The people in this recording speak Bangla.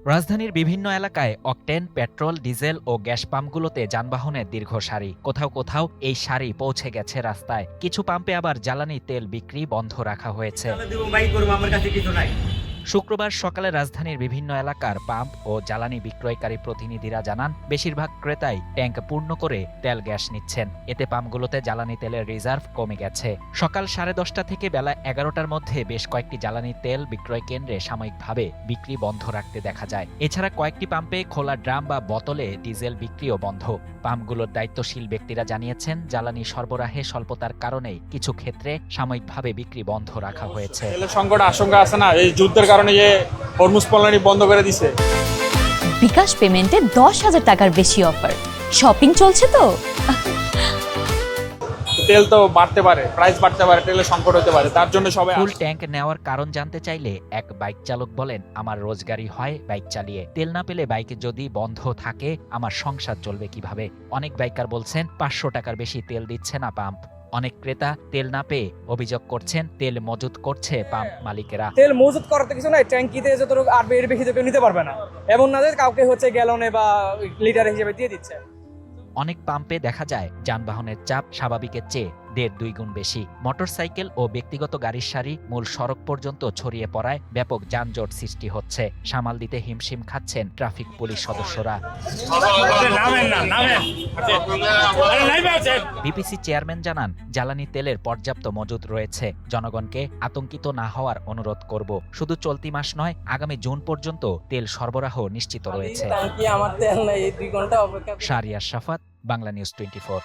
রাজধানীর বিভিন্ন এলাকায় অকটেন, পেট্রোল, ডিজেল ও গ্যাস পাম্পগুলোতে যানবাহনের দীর্ঘ সারি। কোথাও কোথাও এই সারি পৌঁছে গেছে রাস্তায়। কিছু পাম্পে আবার জ্বালানি তেল বিক্রি বন্ধ রাখা হয়েছে। শুক্রবার সকালে রাজধানীর বিভিন্ন এলাকার পাম্প ও জ্বালানি বিক্রয়কারী প্রতিনিধিরা জানান, বেশিরভাগ ক্রেতাই ট্যাঙ্ক পূর্ণ করে তেল গ্যাস নিচ্ছেন। এতে পাম্পগুলোতে জ্বালানি তেলের রিজার্ভ কমে গেছে। সকাল 10:30 থেকে বেলা 11টার মধ্যে বেশ কয়েকটি জ্বালানি তেল বিক্রয় কেন্দ্রে সাময়িকভাবে বিক্রি বন্ধ রাখতে দেখা যায়। এছাড়া কয়েকটি পাম্পে খোলা ড্রাম বা বোতলে ডিজেল বিক্রিও বন্ধ। পাম্পগুলোর দায়িত্বশীল ব্যক্তিরা জানিয়েছেন, জ্বালানি সরবরাহে স্বল্পতার কারণেই কিছু ক্ষেত্রে সাময়িকভাবে বিক্রি বন্ধ রাখা হয়েছে। তেলের সংকট আশঙ্কা আছে না, এই যুদ্ধের কারণে যে হরমুজ পলানি বন্ধ করে দিছে। বিকাশ পেমেন্টে 10,000 টাকার বেশি অফার। শপিং চলছে তো। তেল তো বাড়তে পারে, প্রাইস বাড়তে পারে, তেলের সংকট হতে পারে, তার জন্য সবাই ফুল ট্যাঙ্ক নেওয়ার কারণ জানতে চাইলে এক বাইক চালক বলেন, আমার রোজগারই হয় বাইক চালিয়ে। তেল না পেলে বাইকে যদি বন্ধ থাকে আমার সংসার চলবে কিভাবে? অনেক বাইকার বলছেন 500 টাকার বেশি তেল দিচ্ছে না পাম্প। অনেক ক্রেতা তেল না পেয়ে অভিযোগ করছেন তেল মজুত করছে পাম্প মালিকেরা। তেল মজুত করতে কিছু নাই, ট্যাঙ্কিতে যতটুকু আর এর বেশি তো কেউ নিতে পারবে না। এমন না যে কাউকে গ্যালনে বা লিটার হিসেবে দিয়ে দিচ্ছে। অনেক পাম্পে দেখা যায় যানবাহনের চাপ স্বাভাবিকের চেয়ে 1.5-2 গুণ বেশি। মোটরসাইকেল ও ব্যক্তিগত গাড়ির সারি মূল সড়ক পর্যন্ত ছড়িয়ে পড়ায় ব্যাপক যানজট সৃষ্টি হচ্ছে। সামাল দিতে হিমশিম খাচ্ছেন ট্রাফিক পুলিশ সদস্যরা। বিপিসি চেয়ারম্যান জানান, জ্বালানি তেলের পর্যাপ্ত মজুদ রয়েছে। জনগণকে আতঙ্কিত না হওয়ার অনুরোধ করব। শুধু চলতি মাস নয়, আগামী জুন পর্যন্ত তেল সরবরাহ নিশ্চিত রয়েছে। আমার তেল নাই, 2 ঘন্টা অপেক্ষা। শাহরিয়ার শাফাত, বাংলা নিউজ 24।